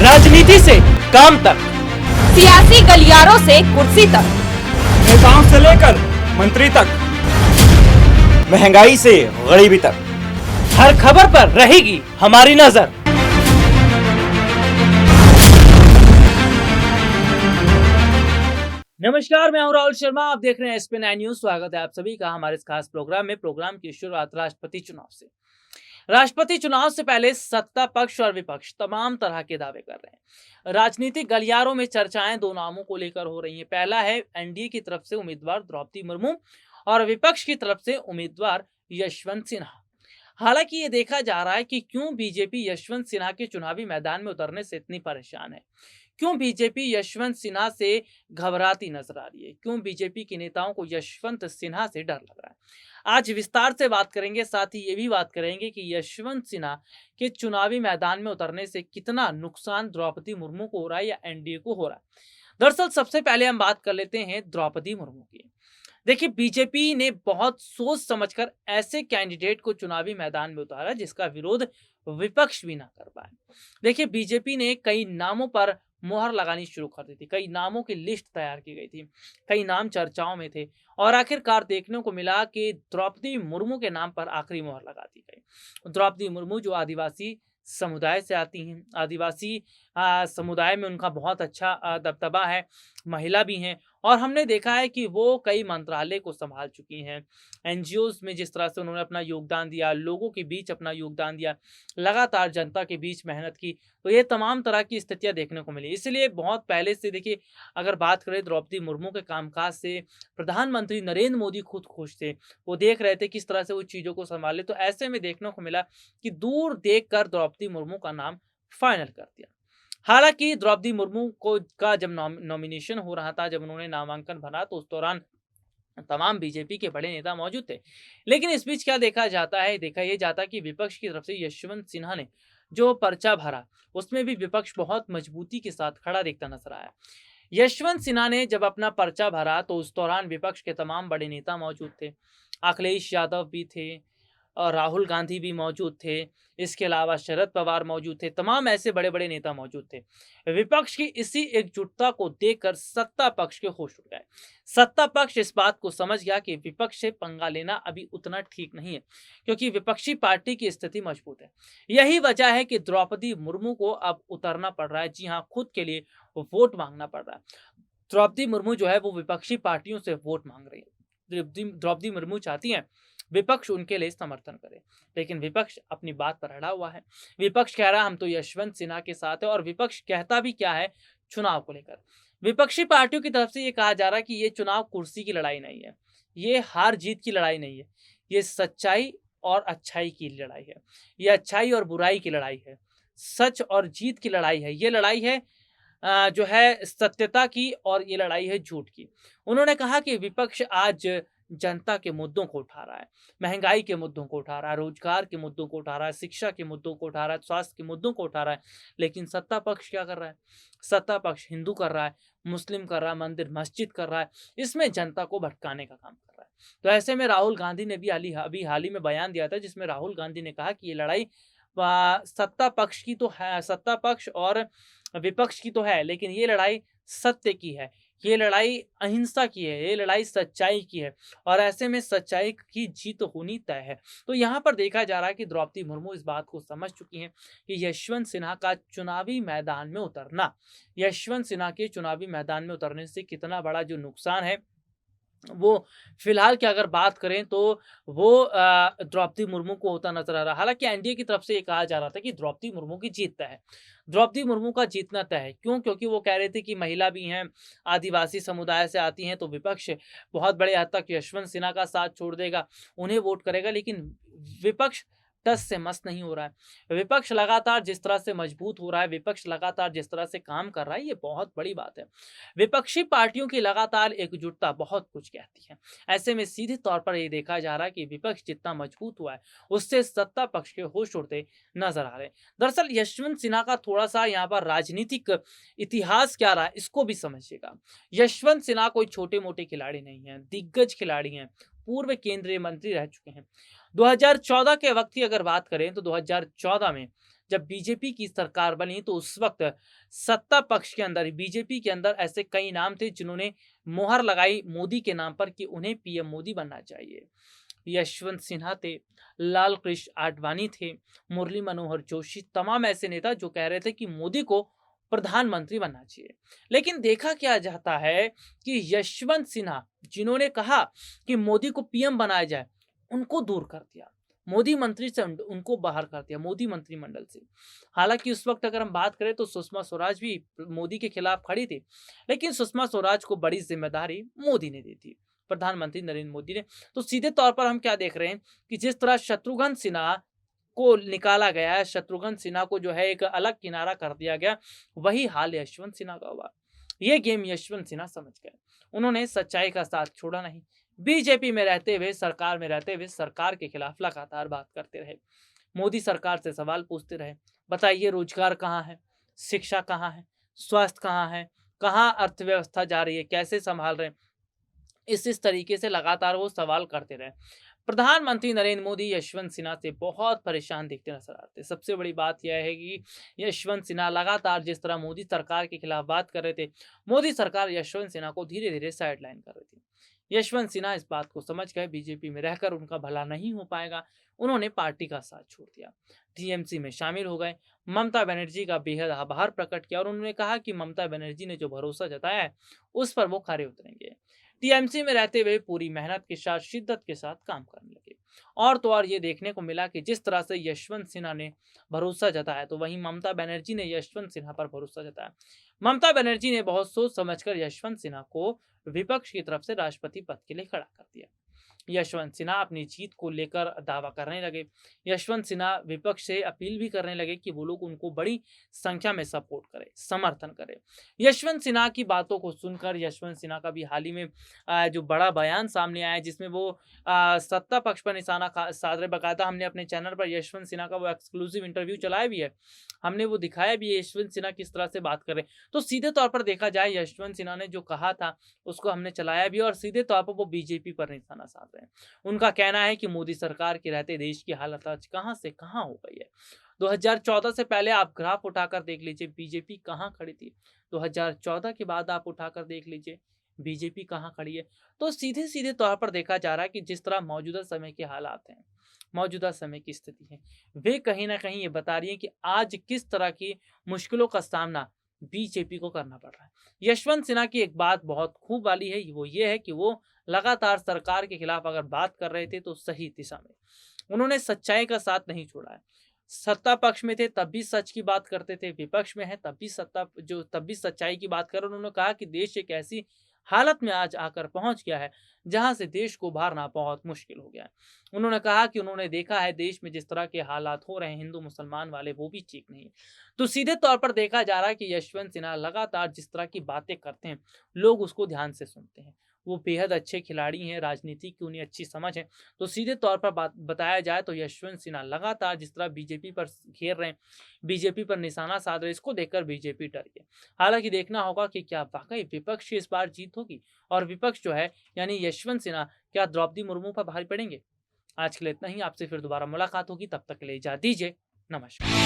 राजनीति से काम तक, सियासी गलियारों से कुर्सी तक, नेताओं से लेकर मंत्री तक, महंगाई से गरीबी तक, हर खबर पर रहेगी हमारी नजर। नमस्कार, मैं हूं राहुल शर्मा। आप देख रहे हैं SP9 न्यूज। स्वागत है आप सभी का हमारे इस खास प्रोग्राम में। प्रोग्राम की शुरुआत राष्ट्रपति चुनाव से। राष्ट्रपति चुनाव से पहले सत्ता पक्ष और विपक्ष तमाम तरह के दावे कर रहे हैं। राजनीतिक गलियारों में चर्चाएं दो नामों को लेकर हो रही हैं। पहला है NDA की तरफ से उम्मीदवार द्रौपदी मुर्मू और विपक्ष की तरफ से उम्मीदवार यशवंत सिन्हा। हालांकि ये देखा जा रहा है कि क्यों बीजेपी यशवंत सिन्हा के चुनावी मैदान में उतरने से इतनी परेशान है, क्यों बीजेपी यशवंत सिन्हा से घबराती नजर आ रही है, क्यों बीजेपी के नेताओं को यशवंत सिन्हा से डर लग रहा है। आज विस्तार से बात करेंगे, साथ ही ये भी बात करेंगे कि यशवंत सिन्हा के चुनावी मैदान में उतरने से कितना नुकसान द्रौपदी मुर्मू को हो रहा है या NDA को हो रहा है। दरअसल सबसे पहले हम बात कर लेते हैं द्रौपदी मुर्मू की। देखिए, बीजेपी ने बहुत सोच समझकर ऐसे कैंडिडेट को चुनावी मैदान में उतारा जिसका विरोध विपक्ष भी ना कर पाए। देखिए, बीजेपी ने कई नामों पर मोहर लगानी शुरू कर दी थी, कई नामों की लिस्ट तैयार की गई थी, कई नाम चर्चाओं में थे और आखिरकार देखने को मिला कि द्रौपदी मुर्मू के नाम पर आखिरी मोहर लगा दी गई। द्रौपदी मुर्मू जो आदिवासी समुदाय से आती हैं, आदिवासी समुदाय में उनका बहुत अच्छा दबदबा है, महिला भी हैं और हमने देखा है कि वो कई मंत्रालय को संभाल चुकी हैं। NGOs में जिस तरह से उन्होंने अपना योगदान दिया, लोगों के बीच अपना योगदान दिया, लगातार जनता के बीच मेहनत की, तो ये तमाम तरह की स्थितियां देखने को मिली। इसलिए बहुत पहले से देखिए, अगर बात करें द्रौपदी मुर्मू के कामकाज से, प्रधानमंत्री नरेंद्र मोदी खुद खुश थे, वो देख रहे थे किस तरह से वो चीज़ों को संभाले। तो ऐसे में देखने को मिला कि दूर देखकर द्रौपदी मुर्मू का नाम फाइनल कर दिया। हालांकि द्रौपदी मुर्मू को का जब नॉमिनेशन हो रहा था, जब उन्होंने नामांकन भरा, तो उस दौरान तमाम बीजेपी के बड़े नेता मौजूद थे। लेकिन इस बीच क्या देखा ये जाता कि विपक्ष की तरफ से यशवंत सिन्हा ने जो पर्चा भरा, उसमें भी विपक्ष बहुत मजबूती के साथ खड़ा दिखता नजर आया। यशवंत सिन्हा ने जब अपना पर्चा भरा तो उस दौरान विपक्ष के तमाम बड़े नेता मौजूद थे। अखिलेश यादव भी थे और राहुल गांधी भी मौजूद थे, इसके अलावा शरद पवार मौजूद थे, तमाम ऐसे बड़े बड़े नेता मौजूद थे। विपक्ष की इसी एकजुटता को देखकर सत्ता पक्ष के होश उड़ गए। सत्ता पक्ष इस बात को समझ गया कि विपक्ष से पंगा लेना अभी उतना ठीक नहीं है, क्योंकि विपक्षी पार्टी की स्थिति मजबूत है। यही वजह है कि द्रौपदी मुर्मू को अब उतरना पड़ रहा है। जी हाँ, खुद के लिए वोट मांगना पड़ रहा है। द्रौपदी मुर्मू जो है वो विपक्षी पार्टियों से वोट मांग रही है। द्रौपदी मुर्मू चाहती हैं विपक्ष उनके लिए समर्थन करे, लेकिन विपक्ष अपनी बात पर अड़ा हुआ है। विपक्ष कह रहा है हम तो यशवंत सिन्हा के साथ है, और विपक्ष कहता भी क्या है चुनाव को लेकर। विपक्षी पार्टियों की तरफ से ये कहा जा रहा है कि ये चुनाव कुर्सी की लड़ाई नहीं है, ये हार जीत की लड़ाई नहीं है, ये सच्चाई और अच्छाई की लड़ाई है, ये अच्छाई और बुराई की लड़ाई है, सच और जीत की लड़ाई है। ये लड़ाई है जो है सत्यता की, और ये लड़ाई है झूठ की। उन्होंने कहा कि विपक्ष आज जनता के मुद्दों को उठा रहा है, महंगाई के मुद्दों को उठा रहा है, रोजगार के मुद्दों को उठा रहा है, शिक्षा के मुद्दों को उठा रहा है, स्वास्थ्य के मुद्दों को उठा रहा है। लेकिन सत्ता पक्ष क्या कर रहा है? सत्ता पक्ष हिंदू कर रहा है, मुस्लिम कर रहा है, मंदिर मस्जिद कर रहा है, इसमें जनता को भटकाने का काम कर रहा है। तो ऐसे में राहुल गांधी ने भी अभी हाल ही में बयान दिया था, जिसमें राहुल गांधी ने कहा कि ये लड़ाई सत्ता पक्ष की तो है, सत्ता पक्ष और विपक्ष की तो है, लेकिन ये लड़ाई सत्य की है, ये लड़ाई अहिंसा की है, ये लड़ाई सच्चाई की है, और ऐसे में सच्चाई की जीत होनी तय है। तो यहाँ पर देखा जा रहा है कि द्रौपदी मुर्मू इस बात को समझ चुकी हैं कि यशवंत सिन्हा का चुनावी मैदान में उतरना, यशवंत सिन्हा के चुनावी मैदान में उतरने से कितना बड़ा जो नुकसान है, वो फिलहाल की अगर बात करें तो वो द्रौपदी मुर्मू को होता नजर आ रहा है। हालांकि NDA की तरफ से ये कहा जा रहा था कि द्रौपदी मुर्मू की जीत तय है, द्रौपदी मुर्मू का जीतना तय है। क्यों? क्योंकि वो कह रहे थे कि महिला भी हैं, आदिवासी समुदाय से आती हैं, तो विपक्ष बहुत बड़े हद तक यशवंत सिन्हा का साथ छोड़ देगा, उन्हें वोट करेगा। लेकिन विपक्ष टस से मस नहीं हो रहा है। विपक्ष लगातार जिस तरह से मजबूत हो रहा है, विपक्ष लगातार जिस तरह से काम कर रहा है, ये बहुत बड़ी बात है। विपक्षी पार्टियों की लगातार एकजुटता बहुत कुछ कहती है। ऐसे में सीधे तौर पर ये देखा जा रहा है कि विपक्ष जितना मजबूत हुआ है, उससे सत्ता पक्ष के होश उड़ते नजर आ रहे हैं। दरअसल यशवंत सिन्हा का थोड़ा सा यहाँ पर राजनीतिक इतिहास क्या रहा है, इसको भी समझिएगा। यशवंत सिन्हा कोई छोटे मोटे खिलाड़ी नहीं है, दिग्गज खिलाड़ी हैं, पूर्व केंद्रीय मंत्री रह चुके हैं। 2014 के वक्त की अगर बात करें तो 2014 में जब बीजेपी की सरकार बनी तो उस वक्त सत्ता पक्ष के अंदर बीजेपी के अंदर ऐसे कई नाम थे जिन्होंने मुहर लगाई मोदी के नाम पर कि उन्हें पीएम मोदी बनना चाहिए। यशवंत सिन्हा थे, लाल कृष्ण आडवाणी थे, मुरली मनोहर जोशी, तमाम ऐसे नेता जो कह रहे थे कि मोदी को प्रधानमंत्री बनना चाहिए। लेकिन देखा क्या जाता है कि यशवंत सिन्हा जिन्होंने कहा कि मोदी को पीएम बनाया जाए, उनको दूर कर दिया, मोदी मंत्री से उनको बाहर कर दिया, मोदी मंत्रिमंडल से। हालांकि उस वक्त अगर हम बात करें तो सुषमा स्वराज भी मोदी के खिलाफ खड़ी थी, लेकिन सुषमा स्वराज को बड़ी जिम्मेदारी मोदी ने दी थी, प्रधानमंत्री नरेंद्र मोदी ने। तो सीधे तौर पर हम क्या देख रहे हैं कि जिस तरह शत्रुघ्न सिन्हा को निकाला गया है, शत्रुघ्न सिन्हा को जो है एक अलग किनारा कर दिया गया, वही हाल यशवंत सिन्हा का हुआ। ये गेम यशवंत सिन्हा समझ गए, उन्होंने सच्चाई का साथ छोड़ा नहीं। बीजेपी में रहते हुए, सरकार में रहते हुए सरकार के खिलाफ लगातार बात करते रहे, मोदी सरकार से सवाल पूछते रहे, बताइए रोजगार कहाँ है, शिक्षा कहाँ है, स्वास्थ्य कहाँ है, कहाँ अर्थव्यवस्था जा रही है, कैसे संभाल रहे हैं। इस तरीके से लगातार वो सवाल करते रहे। प्रधानमंत्री नरेंद्र मोदी यशवंत सिन्हा से बहुत परेशान दिखते नजर आते। सबसे बड़ी बात यह है कि यशवंत सिन्हा लगातार जिस तरह मोदी सरकार के खिलाफ बात कर रहे थे, मोदी सरकार यशवंत सिन्हा को धीरे धीरे साइडलाइन कर रही थी। यशवंत सिन्हा इस बात को समझ गए बीजेपी में रहकर उनका भला नहीं हो पाएगा, उन्होंने पार्टी का साथ छोड़ दिया, टीएमसी में शामिल हो गए, ममता बनर्जी का बेहद आभार प्रकट किया और उन्होंने कहा कि ममता बनर्जी ने जो भरोसा जताया है उस पर वो खरे उतरेंगे। टीएमसी में रहते हुए पूरी मेहनत के साथ, शिद्दत के साथ काम करने लगे। और तो और ये देखने को मिला कि जिस तरह से यशवंत सिन्हा ने भरोसा जताया, तो वहीं ममता बनर्जी ने यशवंत सिन्हा पर भरोसा जताया। ममता बनर्जी ने बहुत सोच समझकर यशवंत सिन्हा को विपक्ष की तरफ से राष्ट्रपति पद के लिए खड़ा कर दिया। यशवंत सिन्हा अपनी जीत को लेकर दावा करने लगे। यशवंत सिन्हा विपक्ष से अपील भी करने लगे कि वो लोग उनको बड़ी संख्या में सपोर्ट करें, समर्थन करें। यशवंत सिन्हा की बातों को सुनकर यशवंत सिन्हा का भी हाल ही में जो बड़ा बयान सामने आया, जिसमें वो सत्ता पक्ष पर निशाना साध रहे। बकायदा हमने अपने चैनल पर यशवंत सिन्हा का वो एक्सक्लूसिव इंटरव्यू चलाया भी है, हमने वो दिखाया भी है यशवंत सिन्हा किस तरह से बात कर रहे हैं। तो सीधे तौर पर देखा जाए, यशवंत सिन्हा ने जो कहा था उसको हमने चलाया भी और सीधे तौर पर वो बीजेपी पर निशाना साध रहे हैं। उनका कहना है कि मोदी सरकार के रहते देश की हालत आज कहां से कहां हो गई है। 2014 से पहले आप ग्राफ उठाकर देख लीजिए, बीजेपी कहां खड़ी थी। 2014 के बाद आप उठाकर देख लीजिए, बीजेपी कहां खड़ी है। तो सीधे सीधे तौर पर देखा जा रहा है कि जिस तरह मौजूदा समय के हालात हैं, मौजूदा समय की स्थिति है, वे कहीं ना कहीं ये बता रही है कि आज किस तरह की मुश्किलों का सामना बीजेपी को करना पड़ रहा है। यशवंत सिन्हा की एक बात बहुत खूब वाली है, वो ये है कि वो लगातार सरकार के खिलाफ अगर बात कर रहे थे तो सही दिशा में, उन्होंने सच्चाई का साथ नहीं छोड़ा है। सत्ता पक्ष में थे तब भी सच की बात करते थे, विपक्ष में है तब भी सच्चाई की बात कर। उन्होंने कहा कि देश एक ऐसी हालत में आज आकर पहुंच गया है जहां से देश को उभारना बहुत मुश्किल हो गया है। उन्होंने कहा कि उन्होंने देखा है देश में जिस तरह के हालात हो रहे हैं, हिंदू मुसलमान वाले, वो भी ठीक नहीं है। तो सीधे तौर पर देखा जा रहा है कि यशवंत सिन्हा लगातार जिस तरह की बातें करते हैं, लोग उसको ध्यान से सुनते हैं। वो बेहद अच्छे खिलाड़ी हैं, राजनीति की उन्हें अच्छी समझ है। तो सीधे तौर पर बात बताया जाए तो यशवंत सिन्हा लगातार जिस तरह बीजेपी पर घेर रहे हैं, बीजेपी पर निशाना साध रहे हैं, इसको देखकर बीजेपी डर गई। हालांकि देखना होगा कि क्या वाकई विपक्ष की इस बार जीत होगी और विपक्ष जो है यानी यशवंत सिन्हा क्या द्रौपदी मुर्मू पर भारी पड़ेंगे। आज के लिए इतना ही, आपसे फिर दोबारा मुलाकात होगी, तब तक के लिए इजाजत दीजिए, नमस्कार।